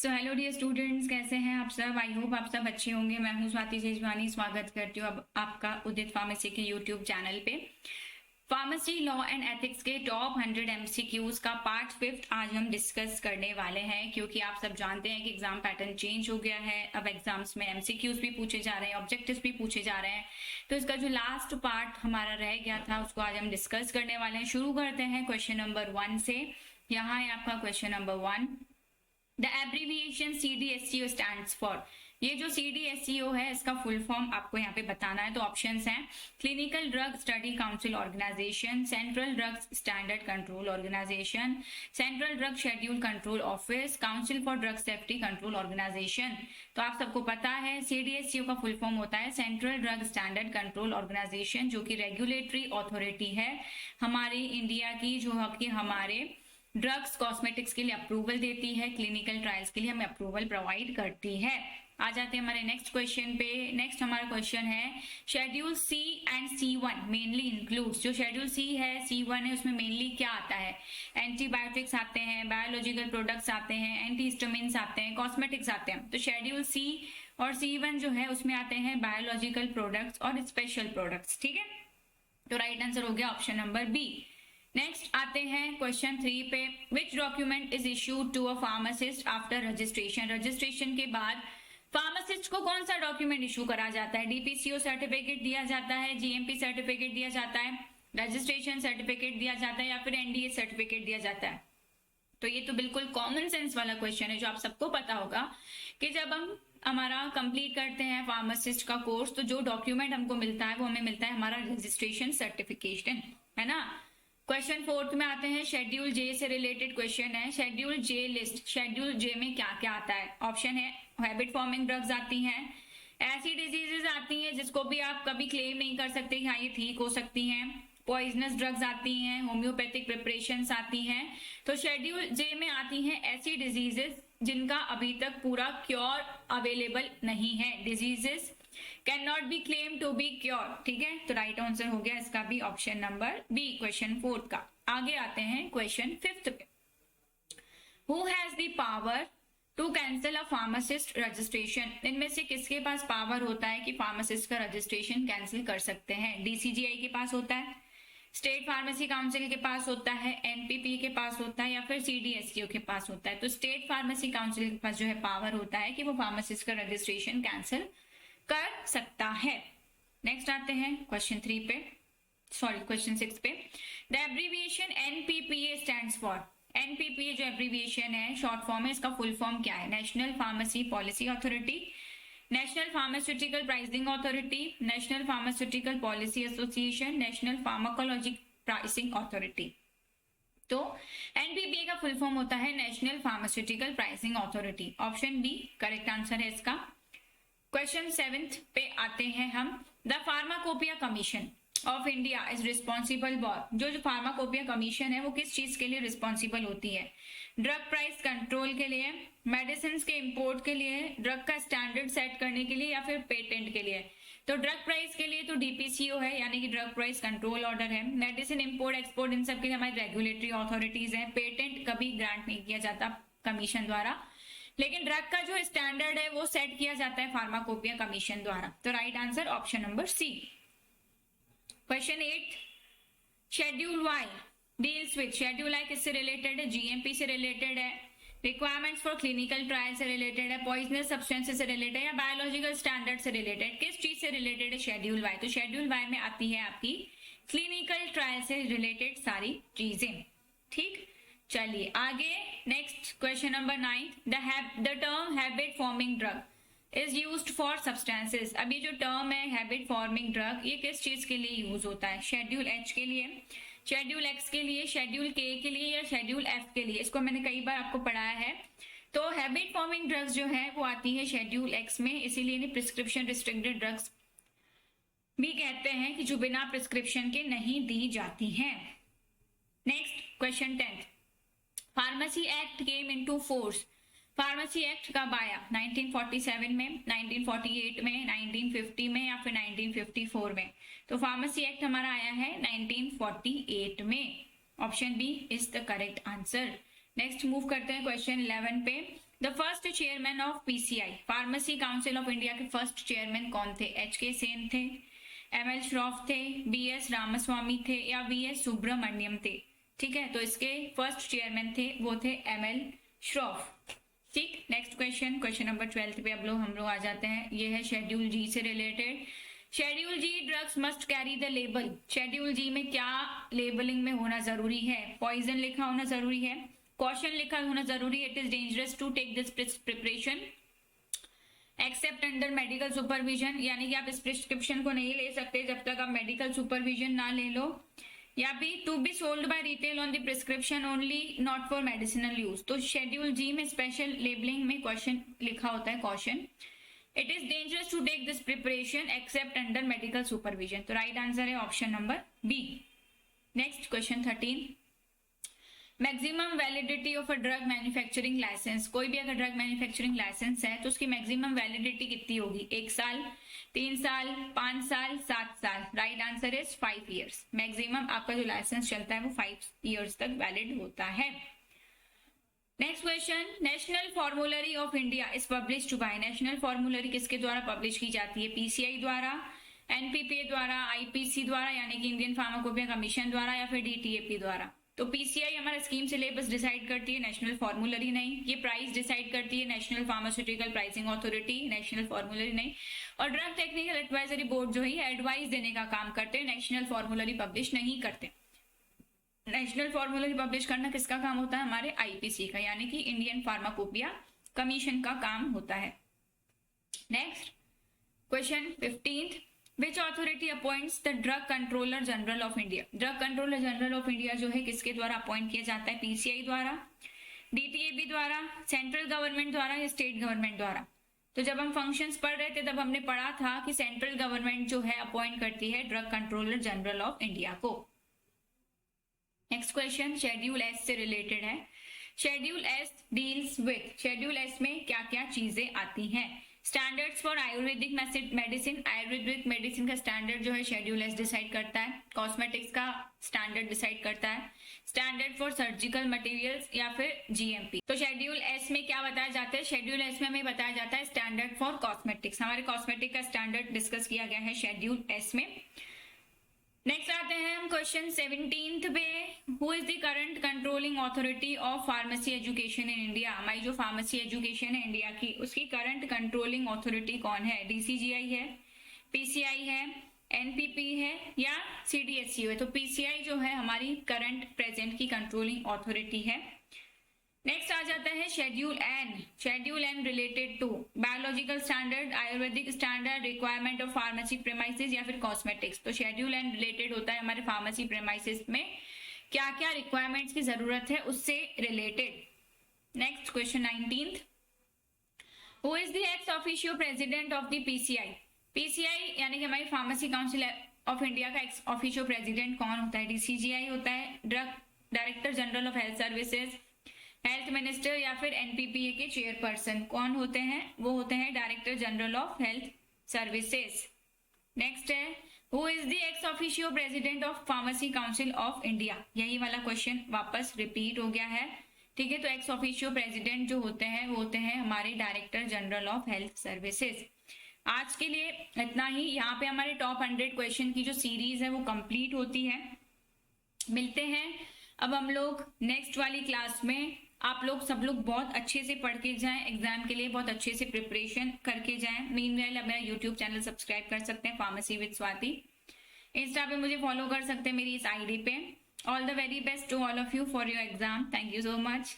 So hello dear students, कैसे हैं आप सब। आई होप आप सब अच्छे होंगे। मैं हूं स्वाति सेजवानी, स्वागत करती हूँ अब आपका उदित फार्मेसी के यूट्यूब चैनल पे। फार्मेसी लॉ एंड एथिक्स के टॉप 100 एमसीक्यूज का पार्ट 5 आज हम डिस्कस करने वाले हैं, क्योंकि आप सब जानते हैं कि एग्जाम पैटर्न चेंज हो गया है। अब एग्जाम्स में एमसीक्यूज भी पूछे जा रहे हैं, ऑब्जेक्टिव्स भी पूछे जा रहे हैं। तो इसका जो लास्ट पार्ट हमारा रह गया था उसको आज हम डिस्कस करने वाले हैं। शुरू करते हैं क्वेश्चन नंबर 1 से। यहाँ है आपका question number 1। The abbreviation CDSCO stands for। ये जो CDSCO है इसका फुल फॉर्म आपको यहाँ पे बताना है। तो ऑप्शंस हैं clinical drug study council organisation, central drug standard control organisation, central drug schedule control office, council for drug safety control organisation. तो आप सबको पता है CDSCO का फुल फॉर्म होता है central drug standard control organisation, जो कि रेगुलेटरी अथॉरिटी है हमारी इंडिया की, जो कि हमारे ड्रग्स कॉस्मेटिक्स के लिए अप्रूवल देती है, क्लिनिकल ट्रायल्स के लिए हमें अप्रूवल प्रोवाइड करती है। आ जाते हैं हमारे नेक्स्ट क्वेश्चन पे। नेक्स्ट हमारा क्वेश्चन है schedule C and C1 mainly includes. जो शेड्यूल C है, C1 है, उसमें मेनली क्या आता है? एंटीबायोटिक्स आते हैं, बायोलॉजिकल प्रोडक्ट्स आते हैं, एंटीहिस्टामिन्स आते हैं, कॉस्मेटिक्स आते हैं। तो शेड्यूल C और C1 जो है उसमें आते हैं बायोलॉजिकल प्रोडक्ट्स और स्पेशल प्रोडक्ट्स। ठीक है, तो राइट आंसर हो गया ऑप्शन नंबर बी। नेक्स्ट आते हैं क्वेश्चन 3 पे। Which document is issued to a pharmacist after registration. Registration के बाद फार्मासिस्ट को कौन सा डॉक्यूमेंट इशू करा जाता है? DPCO सर्टिफिकेट दिया जाता है, GMP सर्टिफिकेट दिया जाता है, रजिस्ट्रेशन सर्टिफिकेट दिया जाता है, या फिर NDA सर्टिफिकेट दिया जाता है? तो ये तो बिल्कुल कॉमन सेंस वाला क्वेश्चन है जो आप सबको पता होगा कि जब हम हमारा कंप्लीट करते हैं फार्मासिस्ट का कोर्स तो जो डॉक्यूमेंट हमको मिलता है वो हमें मिलता है हमारा रजिस्ट्रेशन सर्टिफिकेशन, है ना। क्वेश्चन 4 में आते हैं। शेड्यूल J से रिलेटेड क्वेश्चन है। Schedule J list. Schedule J में क्या क्या आता है? ऑप्शन है हैबिट फॉर्मिंग ड्रग्स आती हैं, ऐसी डिजीजेस आती हैं जिसको भी आप कभी क्लेम नहीं कर सकते कि हाँ ये ठीक हो सकती हैं, पॉइजनस ड्रग्स आती हैं, होम्योपैथिक प्रिपरेशंस आती हैं। तो शेड्यूल J में आती हैं ऐसी डिजीजेस जिनका अभी तक पूरा क्योर अवेलेबल नहीं है। Diseases can not be claim to be cure. ठीक है, तो राइट आंसर हो गया इसका भी ऑप्शन नंबर बी, क्वेश्चन 4 का। आगे आते हैं क्वेश्चन 5 पे। Who has the power to cancel a pharmacist registration. इनमें से किसके पास पावर होता है कि फार्मासिस्ट का रजिस्ट्रेशन कैंसिल कर सकते हैं? DCGI के पास होता है, स्टेट फार्मेसी काउंसिल के पास होता है, NPP के पास होता है, या फिर CDSCO के पास होता है? तो स्टेट फार्मेसी काउंसिल के पास जो है पावर होता है कि वो फार्मासिस्ट का रजिस्ट्रेशन कैंसिल कर सकता है। नेक्स्ट आते हैं क्वेश्चन 3 पे, सॉरी क्वेश्चन 6 पे। The abbreviation NPPA stands for. NPPA जो एब्रीविएशन है शॉर्ट फॉर्म है, इसका फुल फॉर्म क्या है? National pharmacy policy authority, national pharmaceutical pricing authority, national pharmaceutical policy association, national pharmacology pricing authority. तो NPPA का फुल फॉर्म होता है national pharmaceutical pricing authority. Option B correct answer है इसका। क्वेश्चन 7 पे आते हैं हम। The pharmacopoeia commission of India is responsible for. जो फार्माकोपिया कमीशन है वो किस चीज के लिए रिस्पॉन्सिबल होती है? ड्रग प्राइस कंट्रोल के लिए, मेडिसिन के इंपोर्ट के लिए, ड्रग का स्टैंडर्ड सेट करने के लिए, या फिर पेटेंट के लिए? तो ड्रग प्राइस के लिए तो DPCO है, यानी कि ड्रग प्राइस कंट्रोल ऑर्डर है। मेडिसिन इंपोर्ट एक्सपोर्ट इन सब के लिए हमारी रेगुलेटरी अथॉरिटीज है। पेटेंट कभी ग्रांट नहीं किया जाता कमीशन द्वारा, लेकिन ड्रग का जो स्टैंडर्ड है वो सेट किया जाता है फार्माकोपिया कमीशन द्वारा। तो right answer option number C. Question 8 schedule Y deals with. Schedule I किससे रिलेटेड है? GMP से रिलेटेड है, रिक्वायरमेंट्स फॉर क्लिनिकल ट्रायल से रिलेटेड है, पॉइजनस सब्सटेंसेस से रिलेटेड है, या बायोलॉजिकल स्टैंडर्ड से रिलेटेड? किस चीज से रिलेटेड है शेड्यूल Y? तो शेड्यूल Y में आती है आपकी क्लिनिकल ट्रायल से रिलेटेड सारी चीजें। ठीक, चलिए आगे। Next question number 9। The term habit forming drug is used for substances. अब ये जो टर्म है हैबिट फॉर्मिंग ड्रग, ये किस चीज के लिए यूज होता है? शेड्यूल H के लिए, शेड्यूल X के लिए, शेड्यूल K के लिए, या शेड्यूल F के लिए? इसको मैंने कई बार आपको पढ़ाया है। तो हैबिट फॉर्मिंग ड्रग्स जो है वो आती है शेड्यूल X में, इसीलिए इन्हें प्रिस्क्रिप्शन रिस्ट्रिक्टेड ड्रग्स भी कहते हैं कि जो बिना प्रिस्क्रिप्शन के नहीं दी जाती हैं। Next question 10। Pharmacy act came into force. Pharmacy act कब आया? 1947 में, 1948 में, 1950 में, या फिर 1954 में? तो फार्मेसी एक्ट हमारा आया है 1948 में। Option B is the correct answer. Next move करते हैं क्वेश्चन 11 पे। The first chairman of PCI, pharmacy council of India के फर्स्ट चेयरमैन कौन थे? एच.के. सेन थे, एम.एल. श्रॉफ थे, बी.एस. रामास्वामी थे या वी.एस. सुब्रमण्यम थे? ठीक है, तो इसके फर्स्ट चेयरमैन थे वो थे एम.एल. श्रॉफ। ठीक, नेक्स्ट क्वेश्चन, क्वेश्चन नंबर 12 पे अब हम लोग आ जाते हैं। ये है शेड्यूल जी से related. Schedule G, drugs must carry the label. Schedule G में क्या लेबलिंग में होना जरूरी है? पॉइजन लिखा होना जरूरी है, कॉशन लिखा होना जरूरी है, it is dangerous to take this preparation except under medical supervision, यानी कि आप इस प्रिस्क्रिप्शन को नहीं ले सकते जब तक आप मेडिकल सुपरविजन ना ले लो, या भी to be sold by retail on the prescription only, not for medicinal use. तो शेड्यूल जी में स्पेशल लेबलिंग में क्वेश्चन लिखा होता है caution, it is dangerous to take this preparation except under medical supervision. तो राइट आंसर है option number B. Next question 13, maximum validity of a drug manufacturing licence. कोई भी अगर ड्रग मैन्युफैक्चरिंग लाइसेंस है तो उसकी मैक्सिमम वैलिडिटी कितनी होगी? 1 साल, 3 साल, 5 साल, 7 साल? Right answer is 5 years. Maximum आपका जो लाइसेंस चलता है वो 5 ईयर्स तक वैलिड होता है। Next question, national formulary of India is published by. National formulary किसके द्वारा पब्लिश की जाती है? पीसीआई द्वारा, एनपीपीए द्वारा, आईपीसी द्वारा यानी कि इंडियन फार्माकोपिया कमीशन द्वारा, या फिर डीटीएपी द्वारा? तो पीसीआई हमारा स्कीम सिलेबस डिसाइड करती है, नेशनल फॉर्मूलरी नहीं। ये प्राइस डिसाइड करती है national pharmaceutical pricing authority, national formulary नहीं। और ड्रग टेक्निकल एडवाइजरी बोर्ड जो है एडवाइस देने का काम करते हैं, नेशनल फॉर्मूलरी पब्लिश नहीं करते। नेशनल फॉर्मूलरी पब्लिश करना किसका काम होता है? हमारे आईपीसी का, यानी कि इंडियन फार्माकोपिया कमीशन का काम होता है। Next question 15, which authority appoints the drug controller general of India. Drug controller general of India जो है किसके द्वारा अपॉइंट किया जाता है? पीसीआई द्वारा, डीटीएबी द्वारा, सेंट्रल गवर्नमेंट द्वारा या स्टेट गवर्नमेंट द्वारा? तो जब हम फंक्शंस पढ़ रहे थे तब हमने पढ़ा था कि सेंट्रल गवर्नमेंट जो है अपॉइंट करती है drug controller general of India को। नेक्स्ट क्वेश्चन शेड्यूल एस से रिलेटेड है। Schedule S deals with, schedule S में क्या क्या चीजें आती हैं? Standards for Ayurvedic medicine, Ayurvedic medicine का स्टैंडर्ड जो है शेड्यूल एस डिसाइड करता है। कॉस्मेटिक्स का स्टैंडर्ड डिसाइड करता है। स्टैंडर्ड फॉर सर्जिकल मटेरियल्स या फिर जीएमपी। तो शेड्यूल एस में क्या बताया जाता है? शेड्यूल एस में हमें बताया जाता है स्टैंडर्ड फॉर कॉस्मेटिक्स। हमारे कॉस्मेटिक का स्टैंडर्ड डिस्कस किया गया है शेड्यूल एस में। नेक्स्ट आते हैं हम क्वेश्चन 17 पे, who is the current controlling authority of pharmacy education in India. हमारी जो फार्मेसी एजुकेशन है इंडिया की, उसकी करंट कंट्रोलिंग अथॉरिटी कौन है? डीसीजीआई है, पीसीआई है, एनपीपी है या सीडीएसयू है? तो पीसीआई जो है हमारी करंट प्रेजेंट की कंट्रोलिंग अथॉरिटी है। नेक्स्ट आ जाता है schedule N. Schedule N related to biological standard, Ayurvedic standard, requirement of pharmacy premises या फिर कॉस्मेटिक्स। तो शेड्यूल एन रिलेटेड होता है हमारे फार्मेसी प्रेमाइसिस में क्या क्या रिक्वायरमेंट्स की जरूरत है उससे related. Next question 19, who is the ex officio president of the PCI. PCI यानी कि हमारी फार्मेसी काउंसिल ऑफ इंडिया का एक्स ऑफिशियो प्रेसिडेंट कौन होता है? डीसीजीआई होता है। Drug director general of health services, health minister या फिर एनपीपीए के चेयरपर्सन कौन होते हैं? वो होते हैं director general of health services. Next है, who is the ex officio president of pharmacy council of India. यही वाला क्वेश्चन वापस रिपीट हो गया है, ठीक है। तो एक्स ऑफिशियो प्रेसिडेंट जो होते हैं वो होते हैं हमारे director general of health services. आज के लिए इतना ही। यहाँ पे हमारे टॉप 100 क्वेश्चन की जो सीरीज है वो कंप्लीट होती है। मिलते हैं अब हम लोग नेक्स्ट वाली क्लास में। आप लोग सब लोग बहुत अच्छे से पढ़ के जाएं, एग्जाम के लिए बहुत अच्छे से प्रिपरेशन करके जाएं। मीनवाइल आप मेरा यूट्यूब चैनल सब्सक्राइब कर सकते हैं, फार्मेसी विद स्वाति। इंस्टा पे मुझे फॉलो कर सकते हैं मेरी इस आईडी पे। All the very best to all of you for your exam. Thank you so much.